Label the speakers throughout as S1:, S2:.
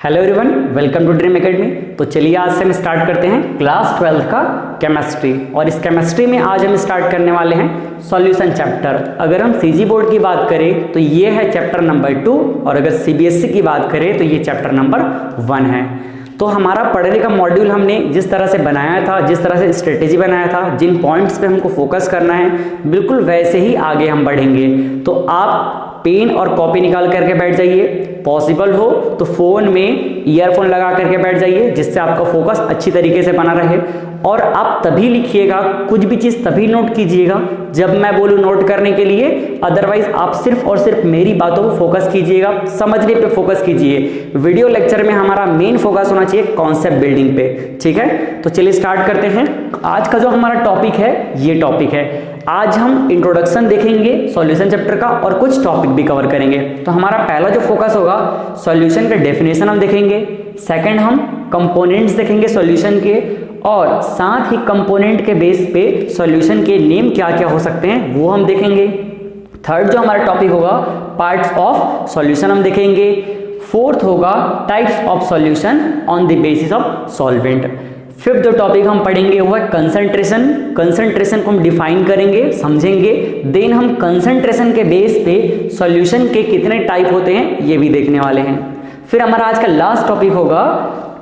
S1: Hello everyone, welcome to Dream Academy. तो चलिए आज से हम स्टार्ट करते हैं क्लास 12 का केमिस्ट्री। और इस केमिस्ट्री में आज हम स्टार्ट करने वाले हैं सॉल्यूशन चैप्टर। अगर हम सीजी बोर्ड की बात करें तो ये है चैप्टर नंबर 2, और अगर सीबीएसई की बात करें तो ये चैप्टर नंबर 1 है। तो हमारा पढ़ने का मॉड्यूल हमने जिस तरह से बनाया था, जिस तरह से स्ट्रेटेजी बनाया था, जिन पॉइंट्स पे हमको फोकस करना है, बिल्कुल वैसे ही आगे हम बढ़ेंगे। तो आप पेन और कॉपी निकाल करके बैठ जाइए, पॉसिबल हो तो फ़ोन में ईयरफोन लगा करके बैठ जाइए, जिससे आपका फोकस अच्छी तरीके से बना रहे। और आप तभी लिखिएगा, कुछ भी चीज़ तभी नोट कीजिएगा जब मैं बोलूँ नोट करने के लिए। अदरवाइज आप सिर्फ और सिर्फ मेरी बातों पर फोकस कीजिएगा, समझने पे फोकस कीजिए। वीडियो लेक्चर में हमारा मेन फोकस होना चाहिए कॉन्सेप्ट बिल्डिंग पे, ठीक है। तो चलिए स्टार्ट करते हैं। आज का जो हमारा टॉपिक है, ये टॉपिक है, आज हम इंट्रोडक्शन देखेंगे सॉल्यूशन चैप्टर का और कुछ टॉपिक भी कवर करेंगे। तो हमारा पहला जो फोकस होगा, सॉल्यूशन का डेफिनेशन हम देखेंगे। सेकंड, हम कंपोनेंट्स देखेंगे सॉल्यूशन के, और साथ ही कंपोनेंट के बेस पे सॉल्यूशन के नेम क्या क्या हो सकते हैं वो हम देखेंगे। थर्ड जो हमारा टॉपिक होगा, पार्ट्स ऑफ सॉल्यूशन हम देखेंगे। फोर्थ होगा types of solution on the basis of solvent. Fifth जो टॉपिक हम पढ़ेंगे वो है कंसंट्रेशन। कंसंट्रेशन को हम डिफाइन करेंगे, समझेंगे। देन हम कंसंट्रेशन के बेस पे सॉल्यूशन के कितने टाइप होते हैं ये भी देखने वाले हैं। फिर हमारा आज का लास्ट टॉपिक होगा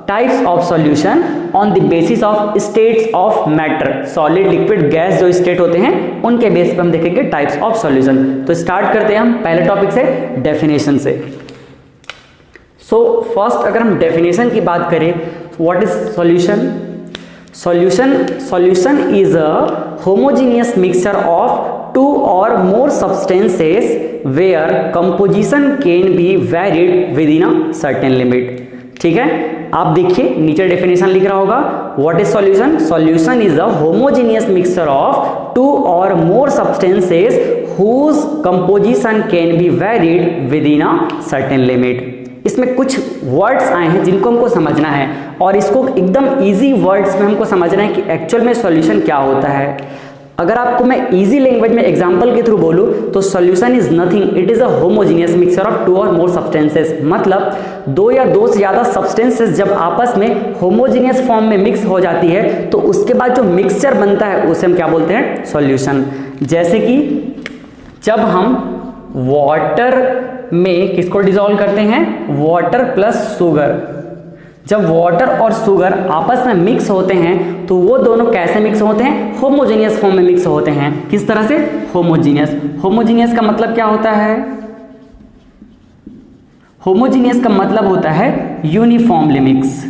S1: types of solution on the basis of states of matter. Solid, liquid, gas जो स्टेट होते हैं उनके बेस पे हम देखेंगे टाइप्स ऑफ सॉल्यूशन। तो स्टार्ट करते हैं हम पहले टॉपिक से, डेफिनेशन से। फर्स्ट अगर हम डेफिनेशन की बात करें, what is solution? Solution is a homogeneous mixture of two or more substances where composition can be varied within a certain limit। ठीक है, आप देखिए नीचे डेफिनेशन लिख रहा होगा, what is solution? Solution is a homogeneous mixture of two or more substances whose composition can be varied within a certain limit। इसमें कुछ वर्ड्स आए हैं जिनको हमको समझना है, और इसको एकदम इजी वर्ड्स में हमको समझना है कि एक्चुअल में सॉल्यूशन क्या होता है। अगर आपको मैं इजी लैंग्वेज में एग्जांपल के थ्रू बोलूं तो solution is nothing, it is a homogeneous mixture of two or more substances. मतलब दो या दो से ज़्यादा सब्सटेंसेस जब आपस में होमोजेनियस फॉर्म में मिक्स हो जाती है तो उसके बाद जो मिक्सचर बनता है उसे हम क्या बोलते हैं? सॉल्यूशन। जैसे कि जब हम वाटर में किसको डिसॉल्व करते हैं? Water plus sugar. जब वाटर और शुगर आपस में मिक्स होते हैं तो वो दोनों कैसे मिक्स होते हैं? होमोजेनियस फॉर्म में मिक्स होते हैं। किस तरह से? होमोजेनियस। होमोजेनियस का मतलब क्या होता है? होमोजेनियस का मतलब होता है यूनिफॉर्मली मिक्स।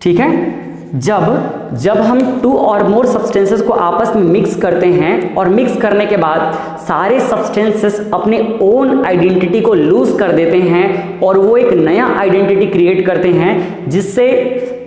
S1: ठीक है, जब हम टू और मोर सब्सटेंसेस को आपस में मिक्स करते हैं और मिक्स करने के बाद सारे सब्सटेंसेस अपने ओन आइडेंटिटी को लूज कर देते हैं और वो एक नया आइडेंटिटी क्रिएट करते हैं जिससे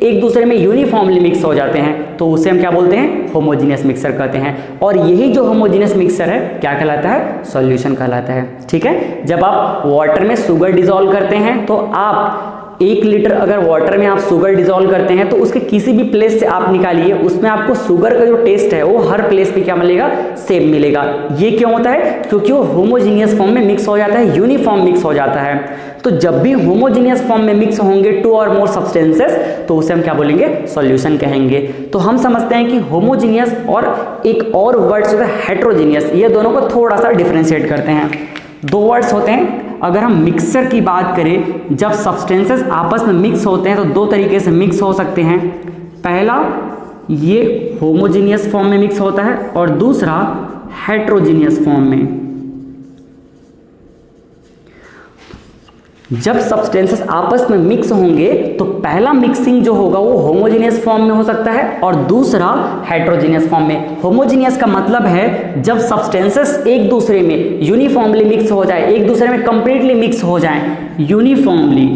S1: एक दूसरे में यूनिफॉर्मली मिक्स हो जाते हैं, तो उसे हम क्या बोलते हैं? होमोजेनियस मिक्सचर कहते हैं। और यही जो होमोजेनियस मिक्सचर है क्या कहलाता है? सॉल्यूशन कहलाता है। ठीक है, जब आप वाटर में शुगर डिसॉल्व करते हैं तो आप 1 लीटर अगर वाटर में आप शुगर डिसॉल्व करते हैं तो उसके किसी भी प्लेस से आप निकालिए, उसमें आपको शुगर का जो टेस्ट है वो हर प्लेस पे क्या मिलेगा? सेम मिलेगा। ये क्यों होता है? क्योंकि वो होमोजेनियस फॉर्म में मिक्स हो जाता है, यूनिफॉर्म मिक्स हो जाता है। तो जब भी होमोजेनियस फॉर्म में मिक्स होंगे टू और मोर सब्सटेंसेस तो उसे हम क्या बोलेंगे? सॉल्यूशन कहेंगे। तो हम समझते हैं कि होमोजेनियस और एक और वर्ड होता है हेट्रोजेनियस, ये दोनों को थोड़ा सा डिफरेंशिएट करते हैं। दो वर्ड्स होते हैं। अगर हम मिक्सचर की बात करें, जब सब्सटेंसेस आपस में मिक्स होते हैं तो दो तरीके से मिक्स हो सकते हैं। पहला, ये होमोजेनियस फॉर्म में मिक्स होता है, और दूसरा हेट्रोजेनियस फॉर्म में। जब सब्सटेंसेस आपस में मिक्स होंगे तो पहला मिक्सिंग जो होगा वो होमोजेनियस फॉर्म में हो सकता है और दूसरा हेट्रोजेनियस फॉर्म में। होमोजेनियस का मतलब है जब सब्सटेंसेस एक दूसरे में यूनिफॉर्मली मिक्स हो जाए, एक दूसरे में कंप्लीटली मिक्स हो जाए। यूनिफॉर्मली,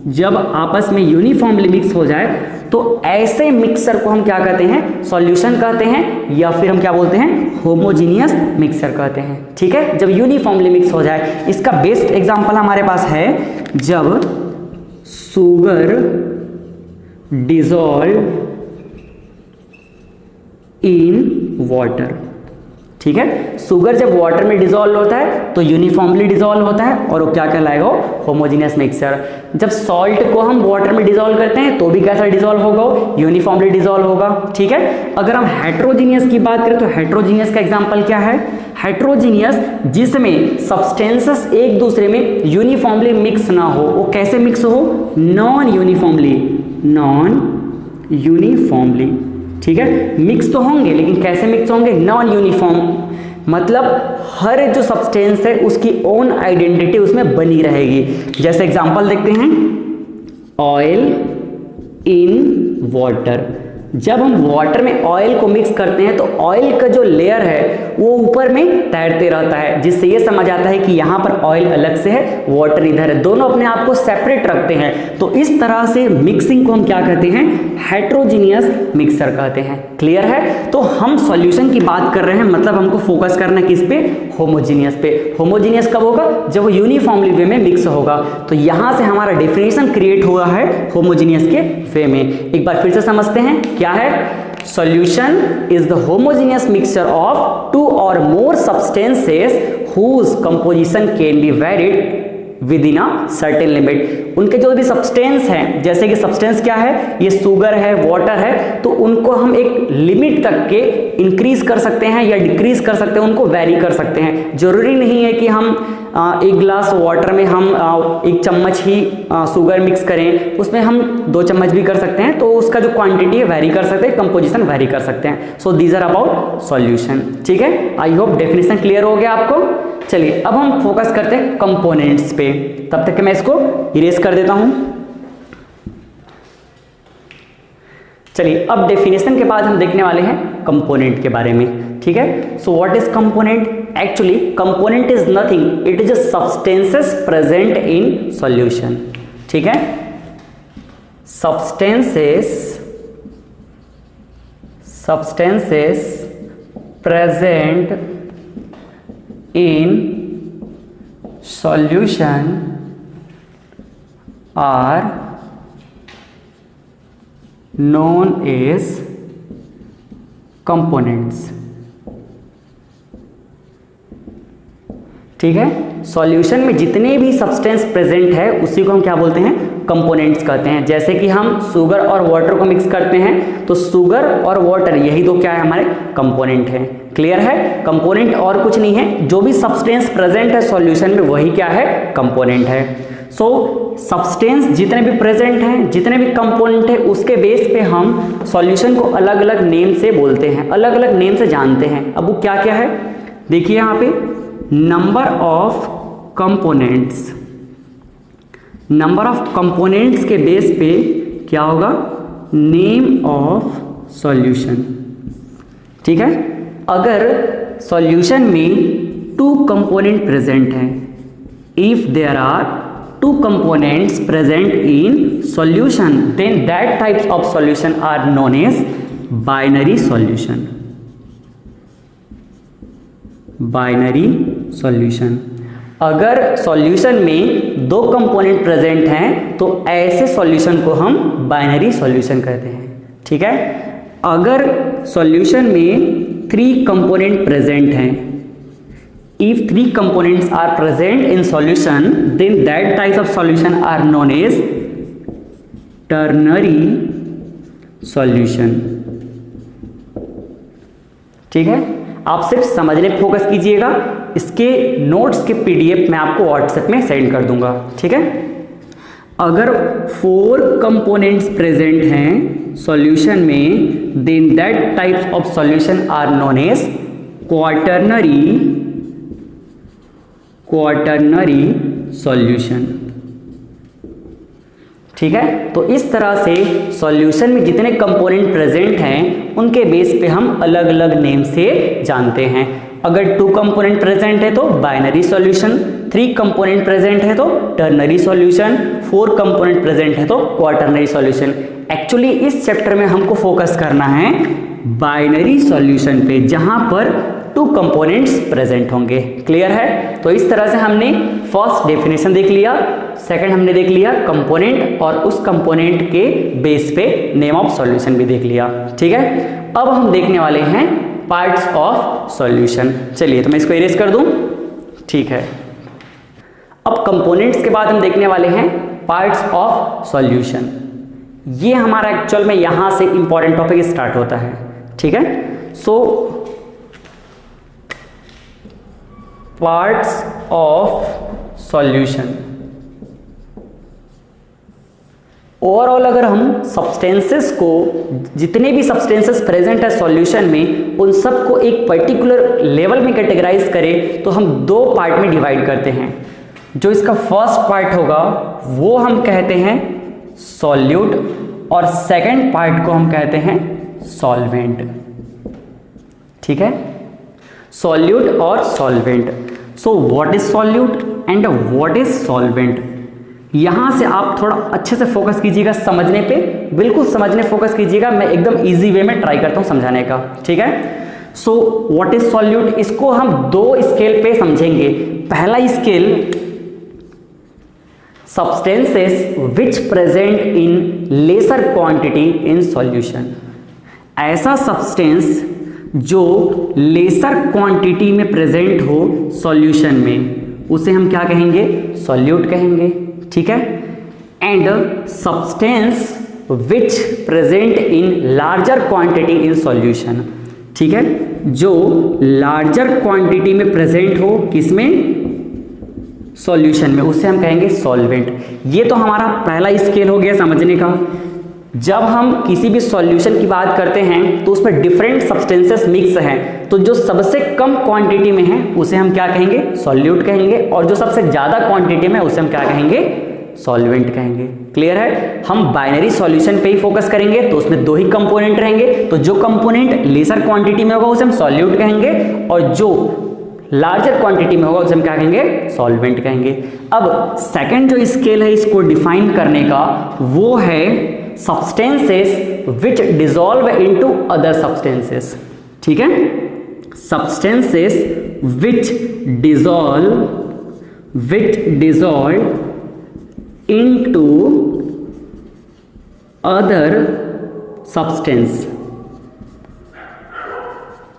S1: जब आपस में यूनिफॉर्मली मिक्स हो जाए तो ऐसे मिक्सचर को हम क्या कहते हैं? सॉल्यूशन कहते हैं, या फिर हम क्या बोलते हैं? होमोजेनियस मिक्सचर कहते हैं। ठीक है, जब यूनिफॉर्मली मिक्स हो जाए। इसका बेस्ट एग्जांपल हमारे पास है जब शुगर डिसॉल्व इन वाटर। ठीक है। शुगर जब वाटर में डिसॉल्व होता है तो यूनिफॉर्मली डिसॉल्व होता है और वो क्या कहलाएगा, होमोजेनियस मिक्सचर। जब सॉल्ट को हम वाटर में डिसॉल्व करते हैं तो भी कैसा डिसॉल्व होगा, यूनिफॉर्मली डिसॉल्व होगा, ठीक है। अगर हम हेट्रोजीनियस की बात करें तो हेट्रोजीनियस का एग्जांपल क्या है, हेट्रोजीनियस जिसमें सब्सटेंसेस एक दूसरे में यूनिफॉर्मली मिक्स ना हो। वो कैसे मिक्स हो, नॉन यूनिफॉर्मली, ठीक है। मिक्स तो होंगे लेकिन कैसे मिक्स होंगे, नॉन यूनिफॉर्म, मतलब हर जो सब्सटेंस है उसकी ओन आइडेंटिटी उसमें बनी रहेगी। जैसे एग्जांपल देखते हैं, ऑयल इन वाटर। जब हम वाटर में ऑयल को मिक्स करते हैं तो ऑयल का जो लेयर है वो ऊपर में तैरते रहता है, जिससे ये समझ आता है कि यहाँ पर ऑयल अलग से है, वाटर इधर है, दोनों अपने आप को सेपरेट रखते हैं। तो इस तरह से मिक्सिंग को हम क्या कहते हैं, हेट्रोजीनियस मिक्सर कहते हैं। क्लियर है। तो हम सॉल्यूशन की बात कर रहे हैं, मतलब हमको फोकस करना है किस पे, होमोजीनियस पे। होमोजीनियस कब होगा, जब वो यूनिफॉर्मली वे में मिक्स होगा। तो यहाँ से हमारा डेफिनेशन क्रिएट हुआ है होमोजीनियस के वे में। एक बार फिर से समझते हैं क्या है। Solution is the homogeneous mixture of two or more substances whose composition can be varied within a certain limit। उनके जो भी सब्सटेंस हैं, जैसे कि सब्सटेंस क्या है, ये शुगर है, वाटर है, तो उनको हम एक लिमिट तक के इंक्रीज कर सकते हैं या डिक्रीज कर सकते हैं, उनको वैरी कर सकते हैं। जरूरी नहीं है कि हम एक ग्लास वाटर में हम 1 चम्मच ही शुगर मिक्स करें, उसमें हम 2 चम्मच भी कर सकते हैं, तो उसका जो क्वांटिटी है वैरी कर सकते हैं, कंपोजिशन वैरी कर सकते हैं। So these are about solution. ठीक है, आई होप डेफिनेशन क्लियर हो गया आपको। चलिए अब हम फोकस करते हैं कंपोनेंट्स पे। तब तक मैं इसको इरेज कर देता हूं। चलिए अब डेफिनेशन के बाद हम देखने वाले हैं कंपोनेंट के बारे में। ठीक है, सो what is component? Actually component is nothing, it is a substances present in solution. ठीक है, substances present in solution are known as components। ठीक है, सॉल्यूशन में जितने भी सब्सटेंस प्रेजेंट है उसी को हम क्या बोलते हैं, कंपोनेंट्स कहते हैं। जैसे कि हम शुगर और वाटर को मिक्स करते हैं तो शुगर और वाटर यही दो क्या है, हमारे कंपोनेंट हैं। क्लियर है, कंपोनेंट और कुछ नहीं है, जो भी सब्सटेंस प्रेजेंट है सॉल्यूशन में वही क्या है, कंपोनेंट है। सो सब्सटेंस जितने भी प्रेजेंट हैं, जितने भी कंपोनेंट है, उसके बेस पे हम सॉल्यूशन को अलग अलग नेम से बोलते हैं, अलग अलग नेम से जानते हैं। अब वो क्या क्या है देखिए यहाँ पे, number of components, number of components के बेस पे क्या होगा, नेम ऑफ सॉल्यूशन। ठीक है, अगर सॉल्यूशन में 2 कंपोनेंट प्रेजेंट हैं, if there are 2 components present in solution then that types of solution are known as binary solution. Binary solution, अगर सॉल्यूशन में 2 कंपोनेंट प्रेजेंट हैं तो ऐसे सॉल्यूशन को हम बाइनरी सॉल्यूशन कहते हैं। ठीक है, अगर सॉल्यूशन में 3 कंपोनेंट प्रेजेंट हैं, if 3 components are present in solution then that types of solution are known as ternary solution. ठीक है, आप सिर्फ समझने पे फोकस कीजिएगा, इसके नोट्स के पीडीएफ मैं आपको व्हाट्सएप में सेंड कर दूंगा। ठीक है, अगर 4 कंपोनेंट्स प्रेजेंट हैं सॉल्यूशन में then that types of solution are known as quaternary solution. ठीक है, तो इस तरह से सॉल्यूशन में जितने कंपोनेंट प्रेजेंट हैं उनके बेस पे हम अलग अलग नेम से जानते हैं। अगर 2 कंपोनेंट प्रेजेंट है तो बाइनरी सॉल्यूशन, 3 कंपोनेंट प्रेजेंट है तो टर्नरी सॉल्यूशन, 4 कंपोनेंट प्रेजेंट है तो क्वाटर्नरी सॉल्यूशन। एक्चुअली इस चैप्टर में हमको फोकस करना है बाइनरी सॉल्यूशन पे, जहां पर 2 कंपोनेंट्स प्रेजेंट होंगे। क्लियर है, तो इस तरह से हमने फर्स्ट डेफिनेशन देख लिया, सेकंड हमने देख लिया कंपोनेंट, और उस कंपोनेंट के बेस पे नेम ऑफ सॉल्यूशन भी देख लिया। ठीक है, अब हम देखने वाले हैं पार्ट्स ऑफ सॉल्यूशन। चलिए तो मैं इसको इरेज कर दूं, ठीक है। अब कंपोनेंट्स के बाद हम देखने वाले हैं पार्ट्स ऑफ सॉल्यूशन। ये हमारा एक्चुअल में यहां से इंपॉर्टेंट टॉपिक स्टार्ट होता है, ठीक है। सो पार्ट्स ऑफ सॉल्यूशन, ओवरऑल अगर हम सब्सटेंसेस को, जितने भी सब्सटेंसेस प्रेजेंट है सॉल्यूशन में, उन सब को एक पर्टिकुलर लेवल में कैटेगराइज करें तो हम दो पार्ट में डिवाइड करते हैं। जो इसका फर्स्ट पार्ट होगा वो हम कहते हैं सॉल्यूट और सेकंड पार्ट को हम कहते हैं सॉल्वेंट, ठीक है। सॉल्यूट और solvent. So what is solute and what is solvent, यहां से आप थोड़ा अच्छे से फोकस कीजिएगा समझने पे, बिल्कुल समझने फोकस कीजिएगा। मैं एकदम इजी वे में ट्राई करता हूं समझाने का, ठीक है। सो व्हाट इज सॉल्यूट, इसको हम दो स्केल पे समझेंगे। पहला scale, substances which present in lesser quantity in solution, ऐसा सब्सटेंस जो लेसर क्वांटिटी में प्रेजेंट हो सॉल्यूशन में, उसे हम क्या कहेंगे, सॉल्यूट कहेंगे, ठीक है। And substance which present in larger quantity in solution, ठीक है, जो लार्जर क्वांटिटी में प्रेजेंट हो किसमें, सॉल्यूशन में, उसे हम कहेंगे सॉल्वेंट। ये तो हमारा पहला स्केल हो गया समझने का। जब हम किसी भी सॉल्यूशन की बात करते हैं तो उसमें डिफरेंट सब्सटेंसेस मिक्स हैं, तो जो सबसे कम क्वांटिटी में है उसे हम क्या कहेंगे, सॉल्यूट कहेंगे, और जो सबसे ज़्यादा क्वांटिटी में उसे हम क्या कहेंगे, सॉल्वेंट कहेंगे। क्लियर है। हम बाइनरी सॉल्यूशन पे ही फोकस करेंगे तो उसमें दो ही कंपोनेंट रहेंगे, तो जो कंपोनेंट लेसर क्वांटिटी में होगा उसे हम सॉल्यूट कहेंगे, और जो लार्जर क्वांटिटी में होगा उसे हम क्या कहेंगे, सॉल्वेंट कहेंगे। अब सेकंड जो स्केल है इसको डिफाइन करने का, वो है substances which dissolve into other substances, ठीक है। Substances which dissolve into other substance,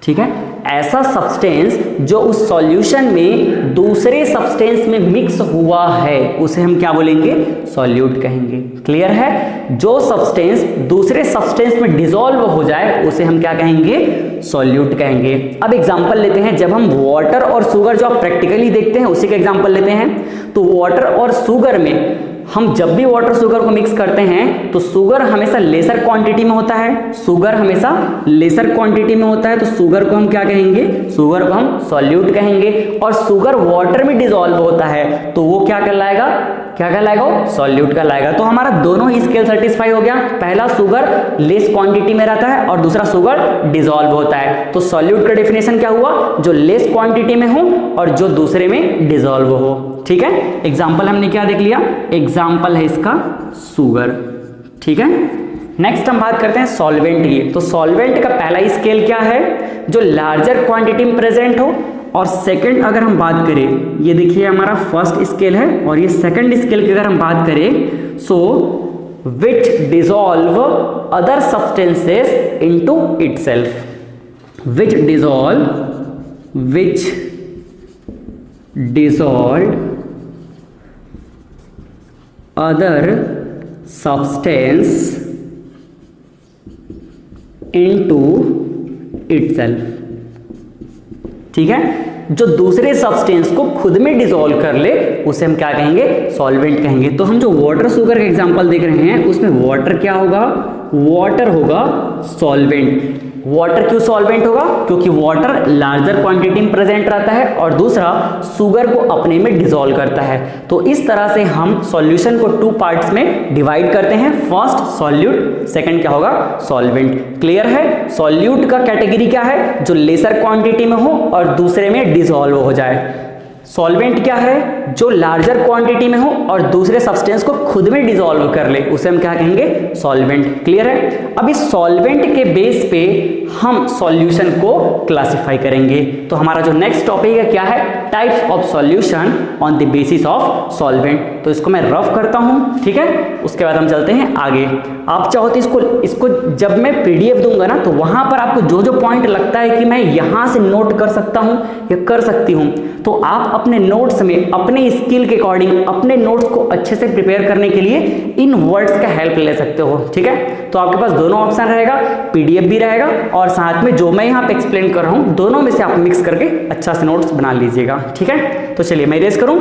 S1: ठीक है। ऐसा सब्सटेंस जो उस सॉल्यूशन में दूसरे सब्सटेंस में मिक्स हुआ है उसे हम क्या बोलेंगे, सॉल्यूट कहेंगे। क्लियर है। जो सब्सटेंस दूसरे सब्सटेंस में डिसॉल्व हो जाए उसे हम क्या कहेंगे, सॉल्यूट कहेंगे। अब एग्जांपल लेते हैं, जब हम वाटर और शुगर जो आप प्रैक्टिकली देखते हैं उसी का एग्जांपल लेते हैं। तो वाटर और शुगर में हम जब भी वाटर शुगर को मिक्स करते हैं तो शुगर हमेशा लेसर क्वांटिटी में होता है, शुगर हमेशा लेसर क्वांटिटी में होता है, तो शुगर को हम क्या कहेंगे, शुगर को हम सॉल्यूट कहेंगे। और शुगर वाटर में डिसॉल्व होता है तो वो क्या कहलाएगा, क्या कहलाएगा, सॉल्यूट कहलाएगा। तो हमारा दोनों ही स्केल सेटिस्फाई हो गया। पहला शुगर लेस क्वांटिटी में रहता है और दूसरा शुगर डिसॉल्व होता है। तो सॉल्यूट का डेफिनेशन क्या हुआ, जो लेस क्वांटिटी में हो और जो दूसरे में डिसॉल्व हो, ठीक है। एग्जाम्पल हमने क्या देख लिया, एग्जाम्पल है इसका शुगर, ठीक है। नेक्स्ट हम बात करते हैं सॉल्वेंट की। तो सॉल्वेंट का पहला स्केल क्या है, जो लार्जर क्वांटिटी में प्रेजेंट हो, और सेकंड अगर हम बात करें, ये देखिए हमारा फर्स्ट स्केल है और ये सेकंड स्केल की अगर हम बात करें, so which dissolve other substances into itself, which dissolve other substance into itself, ठीक है। जो दूसरे सब्सटेंस को खुद में डिसॉल्व कर ले उसे हम क्या कहेंगे, सॉल्वेंट कहेंगे। तो हम जो वाटर शुगर का एग्जांपल देख रहे हैं उसमें वाटर क्या होगा, वाटर होगा सॉल्वेंट। वाटर क्यों सॉल्वेंट होगा, क्योंकि वाटर लार्जर क्वांटिटी में प्रेजेंट रहता है और दूसरा शुगर को अपने में डिसॉल्व करता है। तो इस तरह से हम सॉल्यूशन को टू पार्ट्स में डिवाइड करते हैं, फर्स्ट सॉल्यूट, सेकंड क्या होगा, सॉल्वेंट। क्लियर है। सॉल्यूट का कैटेगरी क्या है, जो लेसर क्वांटिटी में हो और दूसरे में डिसॉल्व हो जाए। सॉल्वेंट क्या है, जो लार्जर क्वांटिटी में हो और दूसरे सब्सटेंस को खुद में डिसॉल्व कर ले उसे हम क्या कहेंगे, सॉल्वेंट। क्लियर है। अब इस सॉल्वेंट के बेस पे हम सॉल्यूशन को क्लासिफाई करेंगे। तो हमारा जो नेक्स्ट टॉपिक है क्या है, types of solution on the basis of solvent. तो इसको मैं रफ करता हूं, ठीक है, उसके बाद हम चलते हैं आगे। आप चाहो तो इसको जब मैं पीडीएफ दूंगा ना, तो वहां पर आपको जो जो पॉइंट लगता है कि मैं यहां से नोट कर सकता हूं या कर सकती हूं, तो आप अपने नोट्स में अपने स्किल के अकॉर्डिंग अपने नोट्स को अच्छे से प्रिपेयर करने के लिए इन वर्ड्स का हेल्प ले सकते हो। ठीक है, तो आपके पास दोनों ऑप्शन रहेगा, पीडीएफ भी रहेगा और साथ में जो मैं यहाँ पे एक्सप्लेन कर रहा हूँ, दोनों में से आप मिक्स करके अच्छा से नोट्स बना लीजिएगा। ठीक है, तो चलिए मैं इरेज करूँ।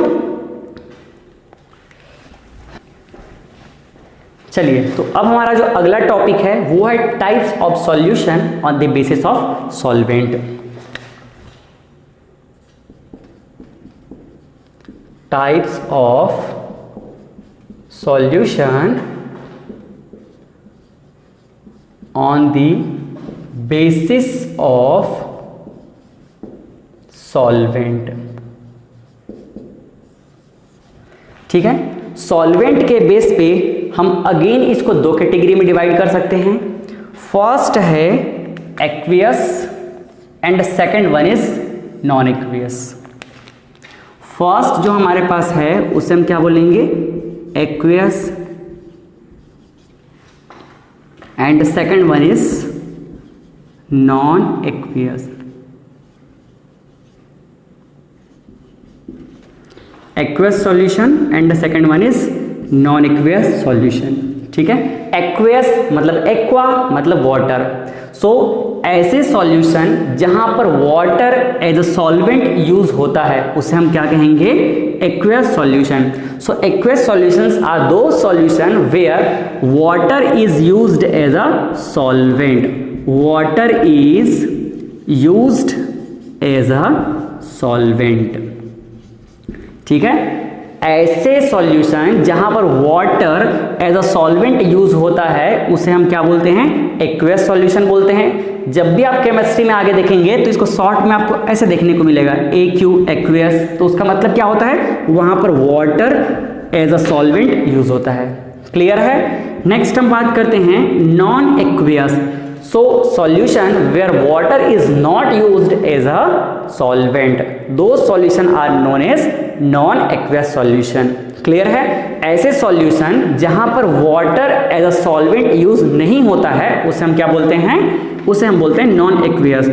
S1: चलिए, तो अब हमारा जो अगला टॉपिक है वो है types of solution on the basis of solvent. Types of solution on the basis of solvent. ठीक है, सॉल्वेंट के बेस पे हम अगेन इसको दो कैटेगरी में डिवाइड कर सकते हैं। फर्स्ट है aqueous and second one is non aqueous. First जो हमारे पास है उसे हम क्या बोलेंगे, aqueous, and second one is non aqueous. Aqueous solution and second one is non aqueous solution. ठीक है, एक्वियस मतलब एक्वा मतलब वाटर। सो ऐसे सॉल्यूशन जहां पर water as a solvent use होता है उसे हम क्या कहेंगे, aqueous solution. So aqueous solutions are those solution where water is used as a solvent. Water is used as a solvent. ठीक है, ऐसे सॉल्यूशन जहां पर water as a solvent use होता है उसे हम क्या बोलते हैं, एक्वियस सॉल्यूशन बोलते हैं। जब भी आप केमिस्ट्री में आगे देखेंगे तो इसको शॉर्ट में आपको ऐसे देखने को मिलेगा, एक्यू, एक्वियस। तो उसका मतलब क्या होता है, वहां पर water as a solvent use होता है। क्लियर है। नेक्स्ट हम बात करते हैं non aqueous. So solution where water is not used as a solvent, those solution are known as non-aqueous solution. Clear है। ऐसे सॉल्यूशन जहां पर water as a solvent use नहीं होता है उसे हम क्या बोलते हैं, उसे हम बोलते हैं non aqueous.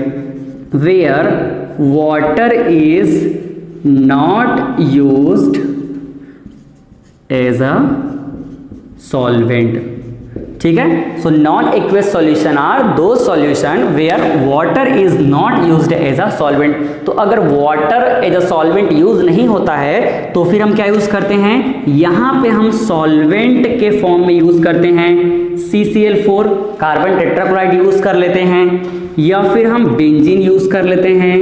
S1: Where water is not used as a solvent. ठीक है, so non aqueous solution are those solution where water is not used as a solvent. तो अगर water as a solvent use नहीं होता है तो फिर हम क्या यूज करते हैं, यहां पे हम सॉल्वेंट के फॉर्म में यूज करते हैं CCl4 कार्बन टेट्राक्लोराइड यूज कर लेते हैं, या फिर हम बेंजीन यूज कर लेते हैं।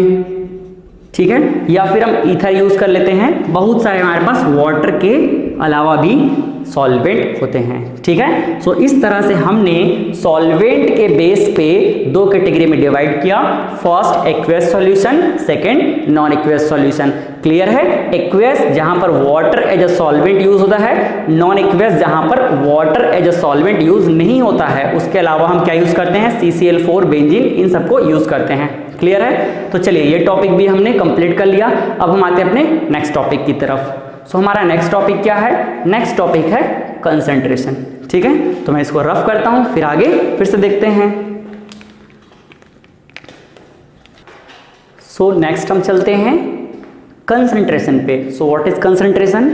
S1: ठीक है, या फिर हम ईथर यूज कर लेते हैं। बहुत सारे हमारे पास वाटर के अलावा भी सॉल्वेंट होते हैं। ठीक है, सो इस तरह से हमने सॉल्वेंट के बेस पे दो कैटेगरी में डिवाइड किया। First aqueous solution, second non aqueous solution. Clear है। एक्वियस जहां पर water as a solvent use होता है, नॉन एक्वियस जहां पर water as a solvent use नहीं होता है, उसके अलावा हम क्या यूज करते हैं, CCl4, बेंजीन, इन सबको यूज करते हैं। क्लियर है। तो चलिए ये टॉपिक भी हमने कंप्लीट कर लिया। अब हम आते हैं अपने नेक्स्ट टॉपिक की तरफ। सो हमारा नेक्स्ट टॉपिक क्या है, नेक्स्ट टॉपिक है कंसंट्रेशन। ठीक है, तो मैं इसको रफ करता हूं, फिर आगे फिर से देखते हैं। सो नेक्स्ट हम चलते हैं कंसंट्रेशन पे। So what is concentration?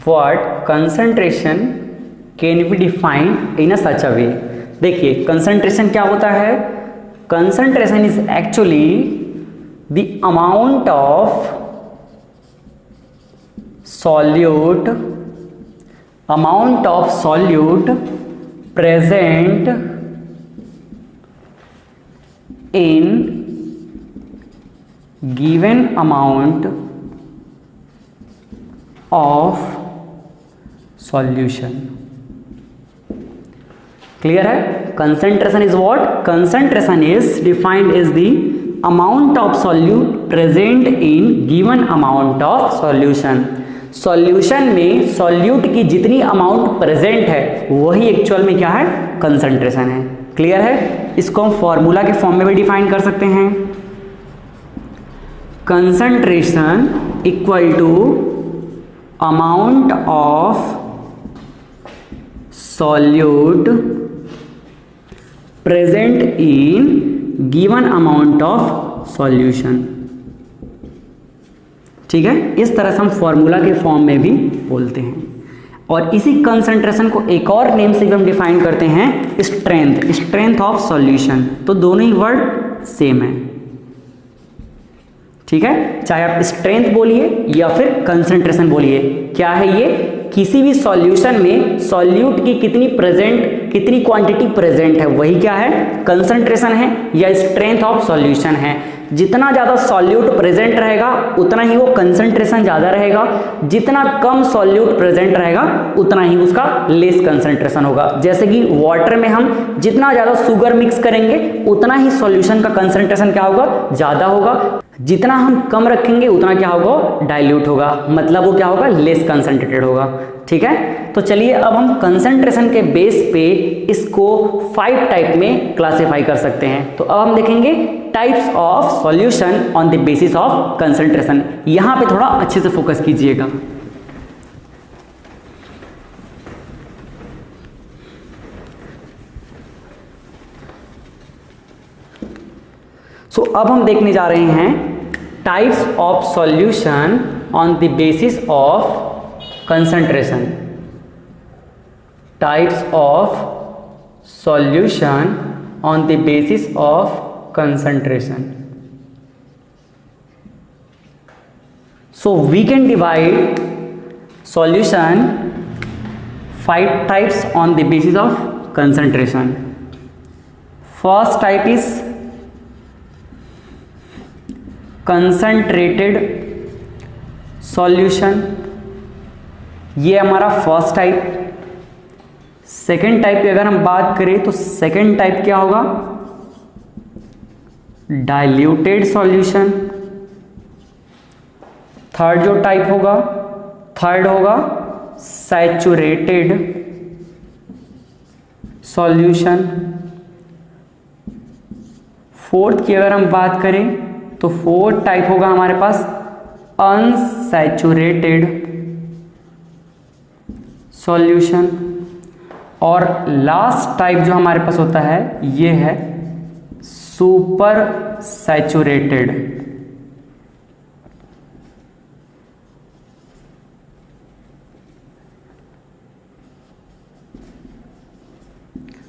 S1: What concentration can be defined in a such a way. देखिए कंसंट्रेशन क्या होता है, concentration is actually the amount of solute present in given amount of solution। Clear है। Concentration is what, concentration is defined as the amount of solute present in given amount of solution. Solution में solute की जितनी amount present है वही actual में क्या है, concentration है। क्लियर है। इसको हम फॉर्मूला के फॉर्म में भी डिफाइन कर सकते हैं। Concentration equal to amount of solute present in given amount of solution. ठीक है, इस तरह से हम फॉर्मूला के फॉर्म में भी बोलते हैं। और इसी कंसंट्रेशन को एक और नेम से भी हम डिफाइन करते हैं, स्ट्रेंथ, स्ट्रेंथ ऑफ सॉल्यूशन। तो दोनों ही वर्ड सेम है। ठीक है, चाहे आप स्ट्रेंथ बोलिए या फिर कंसंट्रेशन बोलिए, क्या है ये, किसी भी सॉल्यूशन में सॉल्यूट की कितनी क्वांटिटी प्रेजेंट है, वही क्या है, कंसंट्रेशन है या स्ट्रेंथ ऑफ सॉल्यूशन है। जितना ज़्यादा सॉल्यूट प्रेजेंट रहेगा उतना ही वो कंसंट्रेशन ज़्यादा रहेगा, जितना कम सॉल्यूट प्रेजेंट रहेगा उतना ही उसका लेस कंसंट्रेशन होगा। जैसे कि वाटर में हम जितना ज़्यादा शुगर मिक्स करेंगे उतना ही सॉल्यूशन का कंसंट्रेशन क्या होगा, ज़्यादा होगा। जितना हम कम रखेंगे उतना क्या होगा, डाइल्यूट होगा, मतलब वो क्या होगा, लेस कंसंट्रेटेड होगा। ठीक है, तो चलिए अब हम कंसंट्रेशन के बेस पे इसको 5 टाइप में क्लासिफाई कर सकते हैं। तो अब हम देखेंगे types of solution on the basis of concentration. यहां पे थोड़ा अच्छे से फोकस कीजिएगा। अब हम देखने जा रहे हैं types of solution on the basis of concentration. Types of solution on the basis of concentration. So we can divide solution 5 types on the basis of concentration. First type is concentrated solution, ये हमारा first type. Second type की अगर हम बात करें तो second type क्या होगा, डाइल्यूटेड सॉल्यूशन। थर्ड जो टाइप होगा, थर्ड होगा सैचुरेटेड सॉल्यूशन। फोर्थ की अगर हम बात करें तो फोर्थ टाइप होगा हमारे पास अनसैचुरेटेड सॉल्यूशन। और लास्ट टाइप जो हमारे पास होता है ये है super saturated.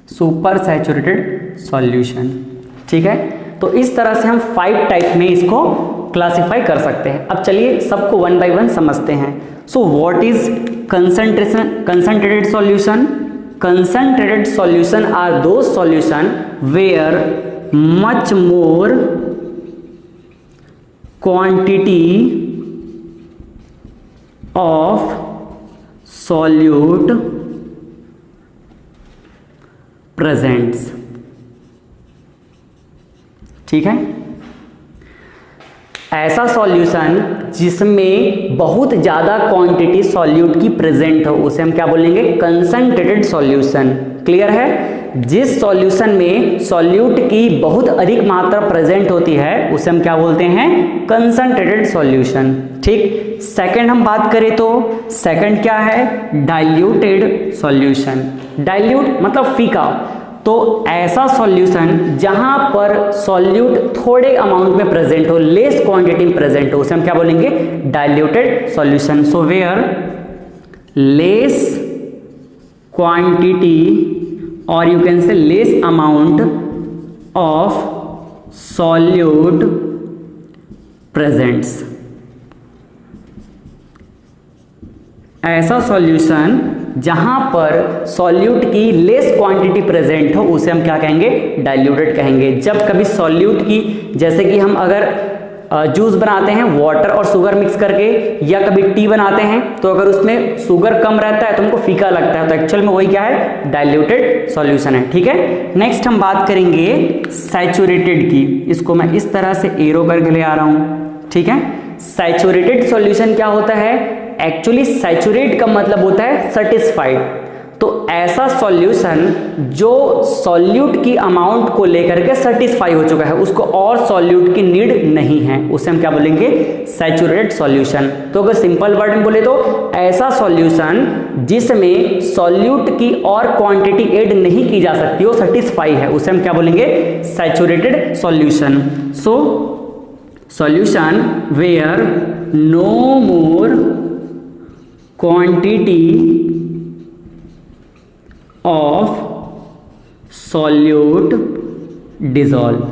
S1: Super saturated solution. ठीक है, तो इस तरह से हम 5 टाइप में इसको क्लासिफाई कर सकते हैं। अब चलिए सबको वन बाय वन समझते हैं। सो what is concentrated solution? Concentrated solution are those solution where much more quantity of solute presents। ठीक है, ऐसा सॉल्यूशन जिसमें बहुत ज़्यादा क्वांटिटी सॉल्यूट की प्रेजेंट हो उसे हम क्या बोलेंगे, कंसंट्रेटेड सॉल्यूशन। क्लियर है, जिस सॉल्यूशन में सॉल्यूट की बहुत अधिक मात्रा प्रेजेंट होती है उसे हम क्या बोलते हैं, कंसंट्रेटेड सॉल्यूशन। ठीक, सेकंड हम बात करें तो सेकंड क्या है, डाइल्यूटेड सॉल्यूशन। डाइल्यूट मतलब फीका। तो ऐसा सॉल्यूशन जहां पर सॉल्यूट थोड़े अमाउंट में प्रेजेंट हो, लेस क्वांटिटी में प्रेजेंट हो, उसे हम क्या बोलेंगे, diluted solution. So where less quantity or you can say less amount of solute presents. ऐसा सॉल्यूशन जहां पर सॉल्यूट की लेस क्वांटिटी प्रेजेंट हो उसे हम क्या कहेंगे, डाइल्यूटेड कहेंगे। जब कभी सॉल्यूट की, जैसे कि हम अगर जूस बनाते हैं वाटर और शुगर मिक्स करके, या कभी टी बनाते हैं तो अगर उसमें शुगर कम रहता है तो हमको फीका लगता है, तो एक्चुअल में वही क्या है, डाइल्यूटेड सॉल्यूशन है। ठीक है, नेक्स्ट हम बात करेंगे सैचुरेटेड की। इसको मैं इस तरह से एरो करके ले आ रहा हूं। ठीक है, सैचुरेटेड सॉल्यूशन क्या होता है, एक्चुअली सैचुरेट का मतलब होता है सेटिस्फाइड। तो ऐसा सॉल्यूशन जो सॉल्यूट की अमाउंट को लेकर के सेटिस्फाई हो चुका है, उसको और सॉल्यूट की नीड नहीं है, उसे हम क्या बोलेंगे, सैचुरेटेड सॉल्यूशन। तो अगर सिंपल वर्ड में बोले तो ऐसा सॉल्यूशन जिसमें सॉल्यूट की और क्वांटिटी ऐड नहीं की जा सकती, वो सेटिस्फाई है, उसे हम क्या बोलेंगे, saturated solution. So solution where no more quantity of solute dissolve.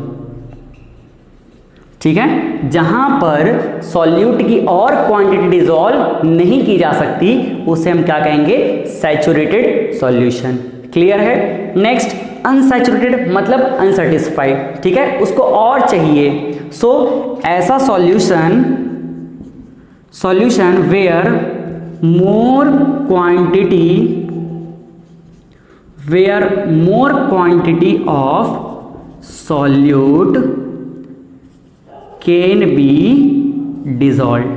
S1: ठीक है, जहां पर सॉल्यूट की और क्वांटिटी डिसॉल्व नहीं की जा सकती, उसे हम क्या कहेंगे, सैचुरेटेड सॉल्यूशन। क्लियर है। नेक्स्ट, अनसैचुरेटेड मतलब अनसेटिस्फाइड। ठीक है, उसको और चाहिए। सो ऐसा solution where more quantity of solute can be dissolve.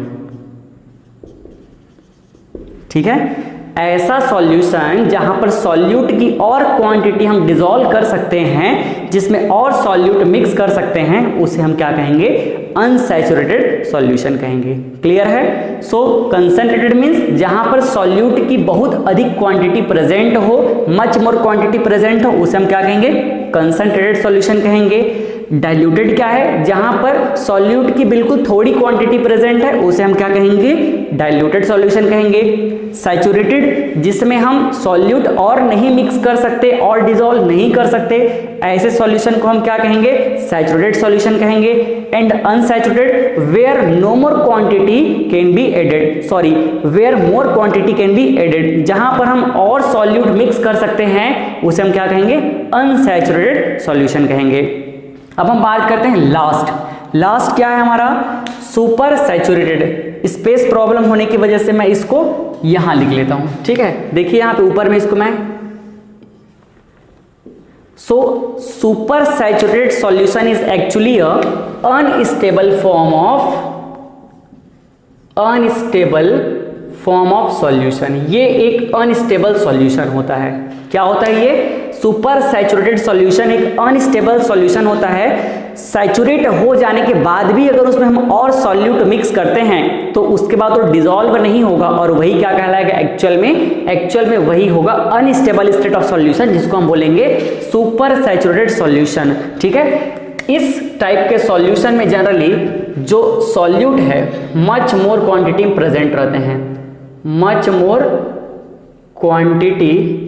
S1: ठीक है, ऐसा सॉल्यूशन जहां पर सॉल्यूट की और क्वांटिटी हम डिसॉल्व कर सकते हैं, जिसमें और सॉल्यूट मिक्स कर सकते हैं, उसे हम क्या कहेंगे, अनसैचुरेटेड सॉल्यूशन कहेंगे। क्लियर है। सो कंसंट्रेटेड मींस जहां पर सॉल्यूट की बहुत अधिक क्वांटिटी प्रेजेंट हो, मच मोर क्वांटिटी प्रेजेंट हो, उसे हम क्या कहेंगे, कंसंट्रेटेड सॉल्यूशन कहेंगे। डाइल्यूटेड क्या है, जहां पर सॉल्यूट की बिल्कुल थोड़ी क्वांटिटी प्रेजेंट है, उसे हम क्या कहेंगे, डाइल्यूटेड सॉल्यूशन कहेंगे। सैचुरेटेड जिसमें हम सॉल्यूट और नहीं मिक्स कर सकते और डिसॉल्व नहीं कर सकते, ऐसे सॉल्यूशन को हम क्या कहेंगे, सैचुरेटेड सॉल्यूशन कहेंगे। And unsaturated where no more quantity can be added, where more quantity can be added, जहां पर हम और सॉल्यूट मिक्स कर सकते हैं, उसे हम क्या कहेंगे, अनसैचुरेटेड सॉल्यूशन कहेंगे। अब हम बात करते हैं लास्ट क्या है हमारा, सुपर सैचुरेटेड। स्पेस प्रॉब्लम होने की वजह से मैं इसको यहां लिख लेता हूं। ठीक है, देखिए यहां पे ऊपर में इसको मैं, so super saturated solution is actually a unstable form of solution. ये एक अनस्टेबल सॉल्यूशन होता है। क्या होता है ये, सुपर सैचुरेटेड सॉल्यूशन एक अनस्टेबल सॉल्यूशन होता है। सैचुरेट हो जाने के बाद भी अगर उसमें हम और सॉल्यूट मिक्स करते हैं तो उसके बाद वो डिसॉल्व नहीं होगा, और वही क्या कहलाएगा, एक्चुअल में वही होगा अनस्टेबल स्टेट ऑफ सॉल्यूशन, जिसको हम बोलेंगे सुपर सैचुरेटेड सॉल्यूशन। ठीक है, इस टाइप के सॉल्यूशन में जनरली जो सॉल्यूट है मच मोर क्वांटिटी में प्रेजेंट रहते हैं, much more quantity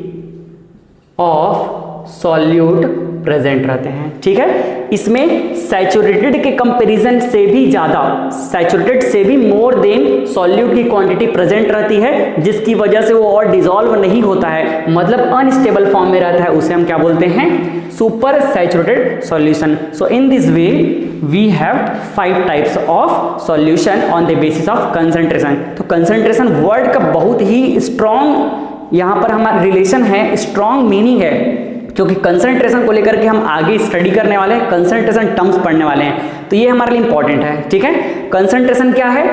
S1: of solute present रहते हैं। ठीक है, इसमें सैचुरेटेड के कंपैरिजन से भी ज्यादा, सैचुरेटेड से भी मोर देन सॉल्यूट की क्वांटिटी प्रेजेंट रहती है, जिसकी वजह से वो और डिसॉल्व नहीं होता है, मतलब अनस्टेबल फॉर्म में रहता है, उसे हम क्या बोलते हैं, super saturated solution. So in this way we have 5 types of solution on the basis of concentration. तो कंसंट्रेशन वर्ड का बहुत ही स्ट्रॉन्ग यहां पर हमारा रिलेशन है, स्ट्रॉन्ग मीनिंग है, क्योंकि कंसंट्रेशन को लेकर के हम आगे स्टडी करने वाले हैं, कंसंट्रेशन टर्म्स पढ़ने वाले हैं, तो ये हमारे लिए इंपॉर्टेंट है। ठीक है, कंसंट्रेशन क्या है,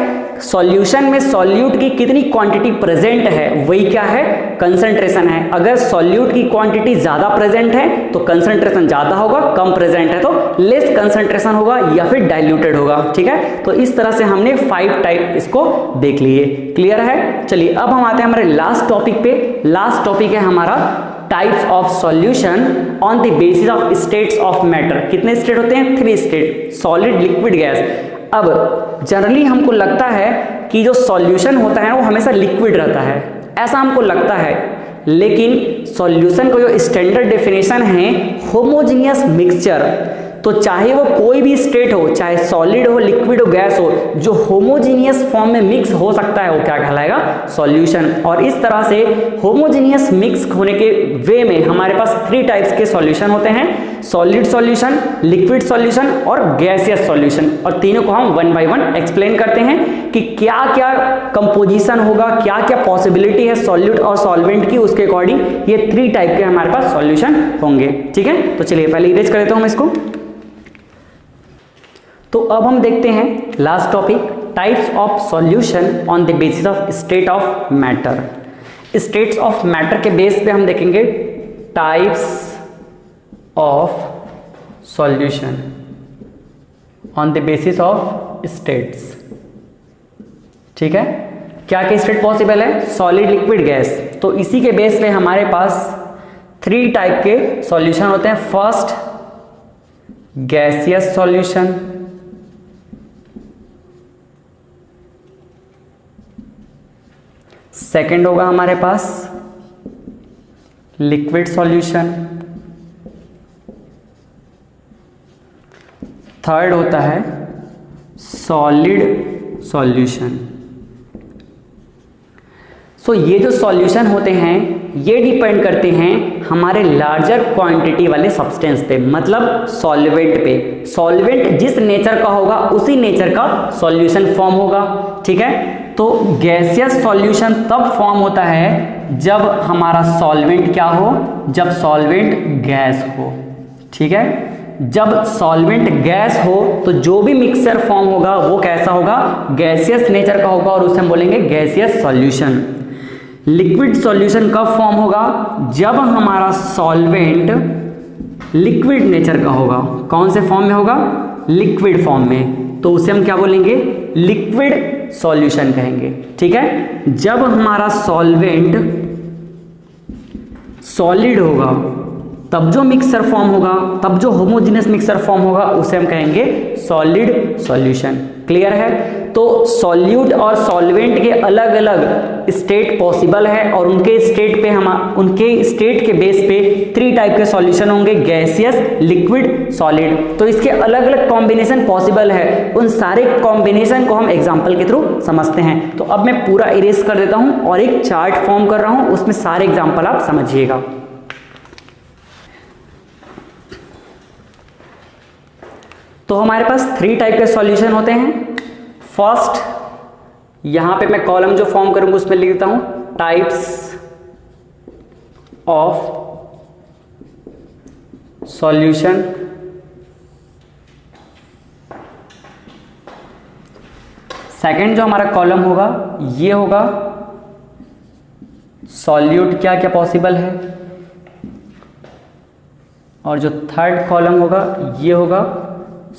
S1: सॉल्यूशन में सॉल्यूट की कितनी क्वांटिटी प्रेजेंट है, वही क्या है, कंसंट्रेशन है। अगर सॉल्यूट की क्वांटिटी ज्यादा प्रेजेंट है तो कंसंट्रेशन ज्यादा होगा, कम प्रेजेंट है तो लेस कंसंट्रेशन होगा या फिर डाइल्यूटेड होगा। ठीक है, तो इस तरह से हमने 5 टाइप इसको देख लिए। क्लियर है। चलिए अब हम आते हैं हमारे लास्ट टॉपिक पे। लास्ट टॉपिक है हमारा types of solution on the basis of states of matter. कितने स्टेट होते हैं, 3 स्टेट, सॉलिड, लिक्विड, गैस। अब जनरली हमको लगता है कि जो सॉल्यूशन होता है वो हमेशा लिक्विड रहता है, ऐसा हमको लगता है, लेकिन सॉल्यूशन का जो स्टैंडर्ड डेफिनेशन है होमोजेनियस मिक्सचर, तो चाहे वो कोई भी स्टेट हो, चाहे सॉलिड हो, लिक्विड हो, गैस हो, जो होमोजेनियस फॉर्म में मिक्स हो सकता है वो क्या कहलाएगा, सॉल्यूशन। और इस तरह से होमोजेनियस मिक्स होने के वे में हमारे पास 3 टाइप्स के सॉल्यूशन होते हैं, सॉलिड सॉल्यूशन, लिक्विड सॉल्यूशन और गैसियस सॉल्यूशन। और तीनों को हम 1 बाय 1 एक्सप्लेन करते हैं कि क्या क्या कंपोजिशन होगा, क्या क्या पॉसिबिलिटी है सॉल्यूट और सॉल्वेंट की, उसके अकॉर्डिंग ये 3 टाइप के हमारे पास सॉल्यूशन होंगे। ठीक है, तो चलिए पहले इरेज कर देता हूं मैं इसको। तो अब हम देखते हैं last topic, types of solution on the basis of state of matter. States of matter के बेस पे हम देखेंगे types of solution on the basis of states. ठीक है, क्या क्या स्टेट पॉसिबल है? Solid, liquid, gas. तो इसी के बेस पे हमारे पास 3 टाइप के सॉल्यूशन होते हैं। फर्स्ट गैसियस सॉल्यूशन, सेकंड होगा हमारे पास लिक्विड सॉल्यूशन, थर्ड होता है सॉलिड सॉल्यूशन। सो ये जो सॉल्यूशन होते हैं ये डिपेंड करते हैं हमारे लार्जर क्वांटिटी वाले सब्सटेंस पे, मतलब सॉल्वेंट पे। सॉल्वेंट जिस नेचर का होगा उसी नेचर का सॉल्यूशन फॉर्म होगा। ठीक है, तो गैसियस सॉल्यूशन तब फॉर्म होता है जब हमारा सॉल्वेंट क्या हो? जब सॉल्वेंट गैस हो। ठीक है, जब सॉल्वेंट गैस हो तो जो भी मिक्सचर फॉर्म होगा वो कैसा होगा? गैसियस नेचर का होगा और उसे हम बोलेंगे गैसियस सॉल्यूशन। लिक्विड सॉल्यूशन कब फॉर्म होगा? जब हमारा सॉल्वेंट लिक्विड नेचर का होगा। कौन से फॉर्म में होगा? लिक्विड फॉर्म में, तो उसे हम क्या बोलेंगे? लिक्विड सॉल्यूशन कहेंगे। ठीक है, जब हमारा सॉल्वेंट सॉलिड होगा तब जो मिक्सचर फॉर्म होगा, तब जो होमोजेनियस मिक्सचर फॉर्म होगा उसे हम कहेंगे सॉलिड सॉल्यूशन। क्लियर है? तो सॉल्यूट और सॉल्वेंट के अलग अलग स्टेट पॉसिबल है और उनके स्टेट के बेस पे 3 टाइप के सॉल्यूशन होंगे, गैसियस, लिक्विड, सॉलिड। तो इसके अलग अलग कॉम्बिनेशन पॉसिबल है, उन सारे कॉम्बिनेशन को हम एग्जांपल के थ्रू समझते हैं। तो अब मैं पूरा इरेज कर देता हूं और एक चार्ट फॉर्म कर रहा हूं, उसमें सारे एग्जाम्पल आप समझिएगा। तो हमारे पास 3 टाइप के सॉल्यूशन होते हैं। फर्स्ट, यहां पे मैं कॉलम जो फॉर्म करूंगा उसमें लिख देता हूं टाइप्स ऑफ सॉल्यूशन। सेकंड जो हमारा कॉलम होगा ये होगा सॉल्यूट क्या क्या पॉसिबल है, और जो थर्ड कॉलम होगा ये होगा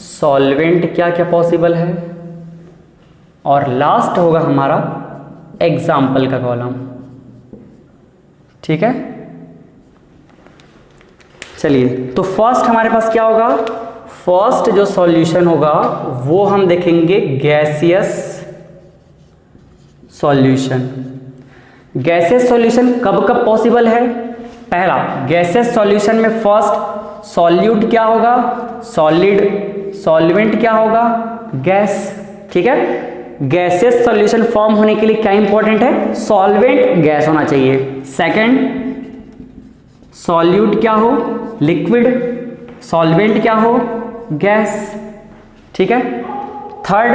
S1: सॉल्वेंट क्या क्या पॉसिबल है, और लास्ट होगा हमारा एग्जाम्पल का कॉलम। ठीक है, चलिए तो फर्स्ट हमारे पास क्या होगा? फर्स्ट जो सॉल्यूशन होगा वो हम देखेंगे गैसियस सॉल्यूशन। गैसियस सॉल्यूशन कब कब पॉसिबल है? पहला, गैसियस सॉल्यूशन में फर्स्ट सॉल्यूट क्या होगा? सॉलिड, सॉल्वेंट क्या होगा? गैस। ठीक है, गैसियस सॉल्यूशन फॉर्म होने के लिए क्या इंपॉर्टेंट है? सॉल्वेंट गैस होना चाहिए। सेकंड, सॉल्यूट क्या हो? लिक्विड, सॉल्वेंट क्या हो? गैस। ठीक है, थर्ड,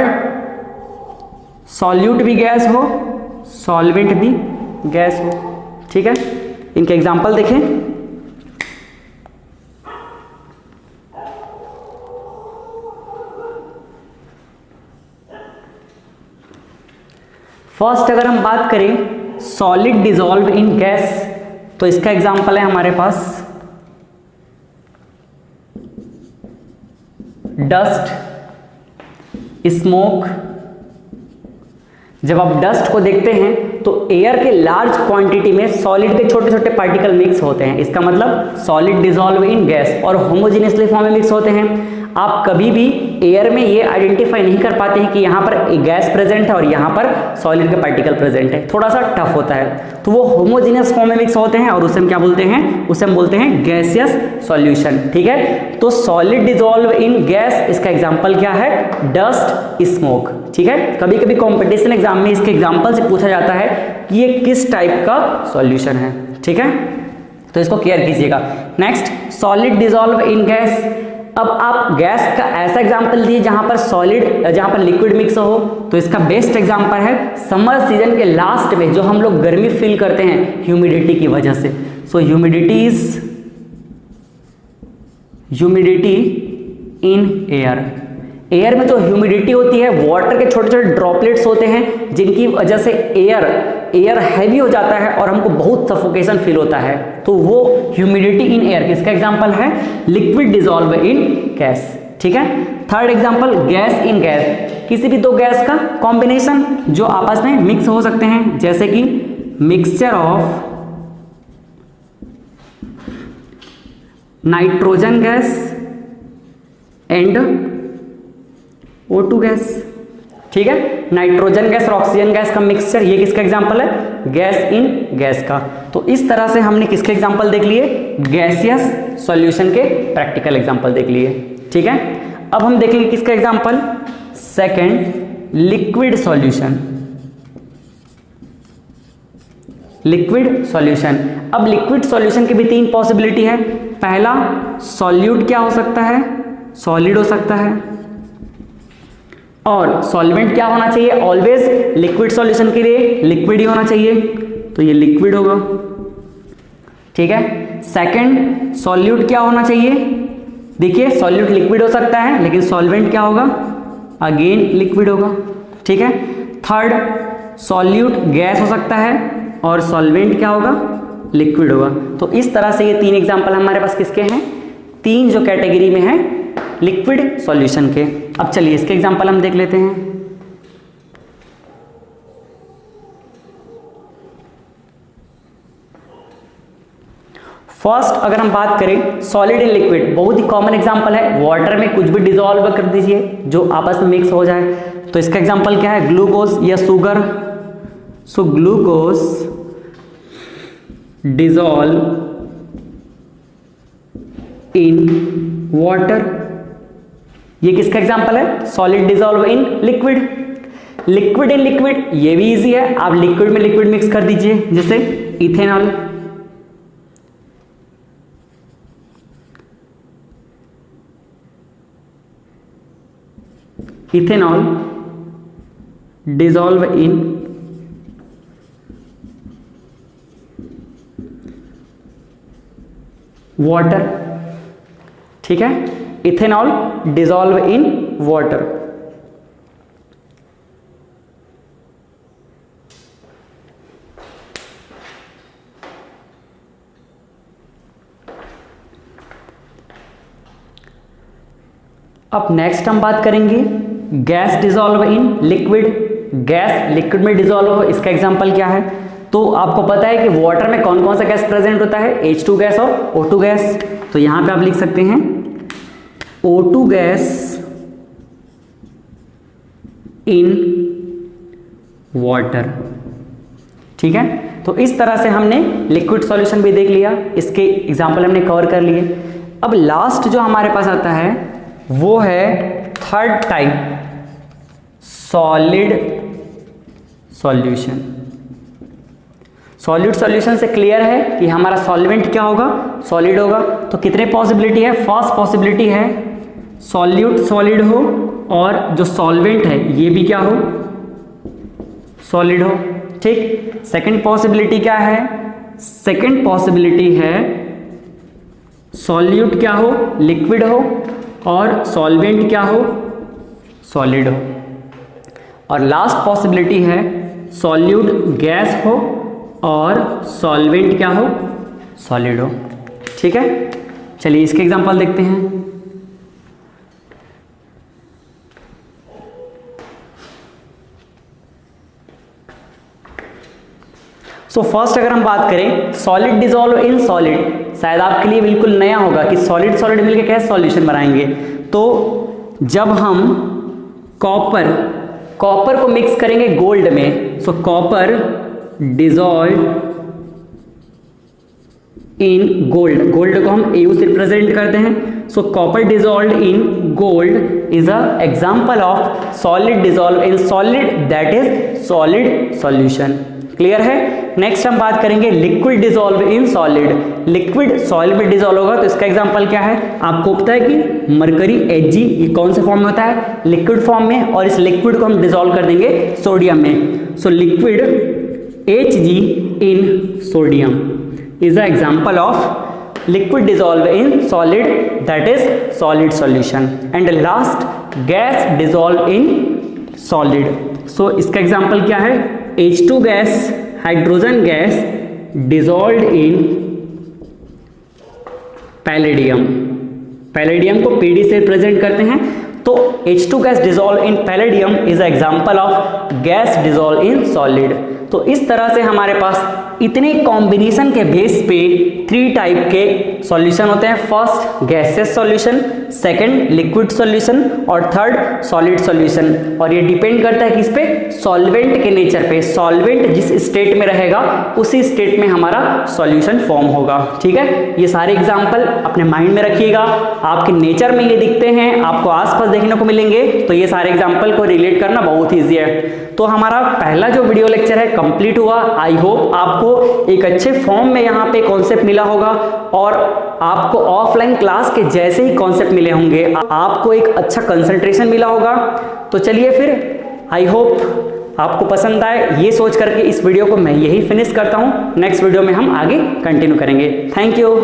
S1: सॉल्यूट भी गैस हो, सॉल्वेंट भी गैस हो। ठीक है, इनके एग्जाम्पल देखें। फर्स्ट अगर हम बात करें सॉलिड डिसॉल्व इन गैस, तो इसका एग्जांपल है हमारे पास डस्ट, स्मोक। जब आप डस्ट को देखते हैं तो एयर के लार्ज क्वांटिटी में सॉलिड के छोटे छोटे पार्टिकल मिक्स होते हैं, इसका मतलब सॉलिड डिसॉल्व इन गैस, और होमोजेनियसली फॉर्म में मिक्स होते हैं। आप कभी भी एयर में ये आइडेंटिफाई नहीं कर पाते हैं कि यहाँ पर गैस प्रेजेंट है और यहाँ पर सॉलिड के पार्टिकल प्रेजेंट है, थोड़ा सा टफ होता है। तो वो होमोजेनियस फॉर्म में मिक्स होते हैं और उसे हम क्या बोलते हैं? उसे हम बोलते हैं गैसियस सॉल्यूशन। ठीक है, तो सॉलिड डिसॉल्व इन गैस, इसका एग्जांपल क्या है? Dust, smoke. ठीक है, कभी कभी कॉम्पिटिशन एग्जाम में इसके एग्जाम्पल से पूछा जाता है कि ये किस टाइप का सॉल्यूशन है। ठीक है, तो इसको क्लियर कीजिएगा। Next, solid dissolve in gas. अब आप गैस का ऐसा एग्जांपल दिए जहां पर लिक्विड मिक्स हो, तो इसका बेस्ट एग्जांपल है समर सीजन के लास्ट में जो हम लोग गर्मी फील करते हैं ह्यूमिडिटी की वजह से। सो ह्यूमिडिटी इन एयर। एयर में जो ह्यूमिडिटी होती है, वाटर के छोटे छोटे ड्रॉपलेट्स होते हैं जिनकी वजह से एयर एयर हैवी हो जाता है और हमको बहुत सफोकेशन फील होता है, तो वो ह्यूमिडिटी इन एयर किसका एग्जांपल है? Liquid dissolve in gas. ठीक है। Third example gas in gas, किसी भी दो गैस का कॉम्बिनेशन जो आपस में मिक्स हो सकते हैं, जैसे कि mixture of nitrogen gas and O2 gas. ठीक है, नाइट्रोजन गैस और ऑक्सीजन गैस का मिक्सचर, ये किसका एग्जांपल है? गैस इन गैस का। तो इस तरह से हमने किसके एग्जांपल देख लिए? गैसियस सॉल्यूशन के प्रैक्टिकल एग्जांपल देख लिए। ठीक है, अब हम देखेंगे किसका example? Second, liquid solution. Liquid solution, अब लिक्विड सॉल्यूशन की भी तीन पॉसिबिलिटी है। पहला, सॉल्यूट क्या हो सकता है? सॉलिड हो सकता है। और सॉल्वेंट क्या होना चाहिए? ऑलवेज लिक्विड सॉल्यूशन के लिए लिक्विड ही होना चाहिए, तो ये लिक्विड होगा। ठीक है। सेकंड, सॉल्यूट क्या होना चाहिए? देखिए सॉल्यूट लिक्विड हो सकता है, लेकिन सॉल्वेंट क्या होगा? अगेन लिक्विड होगा। ठीक है। थर्ड, सॉल्यूट गैस हो सकता है और सॉल्वेंट क्या होगा? लिक्विड होगा। तो इस तरह से ये तीन एग्जांपल हमारे पास किसके हैं? तीन जो कैटेगरी में है लिक्विड सॉल्यूशन के। अब चलिए इसके एग्जांपल हम देख लेते हैं। फर्स्ट अगर हम बात करें सॉलिड एंड लिक्विड, बहुत ही कॉमन एग्जांपल है। वाटर में कुछ भी डिसॉल्व कर दीजिए जो आपस में मिक्स हो जाए, तो इसका एग्जांपल क्या है? ग्लूकोज या sugar. So glucose dissolve in water, ये किसका एग्जांपल है? Solid dissolve in liquid. Liquid in liquid, ये भी इजी है, आप लिक्विड में लिक्विड मिक्स कर दीजिए, जैसे ethanol. Ethanol dissolve in water. ठीक है, इथेनॉल डिसॉल्व इन वाटर। अब नेक्स्ट हम बात करेंगे gas dissolve in liquid. Gas liquid में डिसॉल्व हो, इसका एग्जांपल क्या है? तो आपको पता है कि वाटर में कौन कौन सा गैस प्रेजेंट होता है? H2 गैस और O2 गैस। तो यहां पे आप लिख सकते हैं O2 गैस इन वाटर। ठीक है, तो इस तरह से हमने लिक्विड सॉल्यूशन भी देख लिया, इसके एग्जांपल हमने कवर कर लिए। अब लास्ट जो हमारे पास आता है वो है third type, solid solution. Solid solution से क्लियर है कि हमारा सॉल्वेंट क्या होगा? सॉलिड होगा। तो कितने पॉसिबिलिटी है? फर्स्ट पॉसिबिलिटी है सॉल्यूट सॉलिड हो और जो सॉल्वेंट है ये भी क्या हो? सॉलिड हो। ठीक। सेकंड पॉसिबिलिटी क्या है? सेकंड पॉसिबिलिटी है सॉल्यूट क्या हो? लिक्विड हो और सॉल्वेंट क्या हो? सॉलिड हो। और लास्ट पॉसिबिलिटी है सॉल्यूट गैस हो और सॉल्वेंट क्या हो? सॉलिड हो। ठीक है, चलिए इसके एग्जांपल देखते हैं। सो फर्स्ट अगर हम बात करें सॉलिड डिसॉल्व इन सॉलिड, शायद आपके लिए बिल्कुल नया होगा कि सॉलिड सॉलिड मिलकर कैसे सॉल्यूशन बनाएंगे। तो जब हम कॉपर को मिक्स करेंगे गोल्ड में, सो copper dissolve in gold, gold को हम AU से रिप्रेजेंट करते हैं। सो copper dissolve in gold is a example of solid dissolve in solid, that is solid solution. Clear है। नेक्स्ट हम बात करेंगे liquid dissolve in solid. Liquid solid में डिसॉल्व होगा, तो इसका एग्जांपल क्या है? आपको पता है कि मरकरी Hg, ये कौन से फॉर्म में होता है? लिक्विड फॉर्म में, और इस लिक्विड को हम डिसॉल्व कर देंगे सोडियम में। So liquid Hg in sodium is an example of liquid dissolve in solid, that is solid solution. And last, gas dissolve in solid. So इसका example क्या है? H2 gas hydrogen gas dissolved in palladium, palladium को Pd से represent करते हैं, तो H2 gas dissolve in palladium is example of gas dissolve in solid. तो इस तरह से हमारे पास इतने कॉम्बिनेशन के बेस पे 3 टाइप के सॉल्यूशन होते हैं। First gases solution, second liquid solution और थर्ड सॉलिड सॉल्यूशन। और ये डिपेंड करता है किस पे, सॉल्वेंट के नेचर पे। सॉल्वेंट जिस स्टेट में रहेगा उसी स्टेट में हमारा सॉल्यूशन फॉर्म होगा। ठीक है, ये सारे एग्जांपल अपने माइंड में रखिएगा। आपके नेचर में ये दिखते हैं, आपको आसपास देखने को मिलेंगे, तो ये सारे एग्जांपल को रिलेट करना बहुत ईजी है। तो हमारा पहला जो वीडियो लेक्चर है कंप्लीट हुआ। आई होप आपको एक अच्छे फॉर्म में यहाँ पे कॉन्सेप्ट मिला होगा और आपको ऑफलाइन क्लास के जैसे ही कॉन्सेप्ट मिले होंगे, आपको एक अच्छा कंसंट्रेशन मिला होगा। तो चलिए फिर, आई होप आपको पसंद आए। ये सोच करके इस वीडियो को मैं यही फिनिश करता हूँ। नेक्स्ट वीडियो में हम आगे कंटिन्यू करेंगे। Thank you.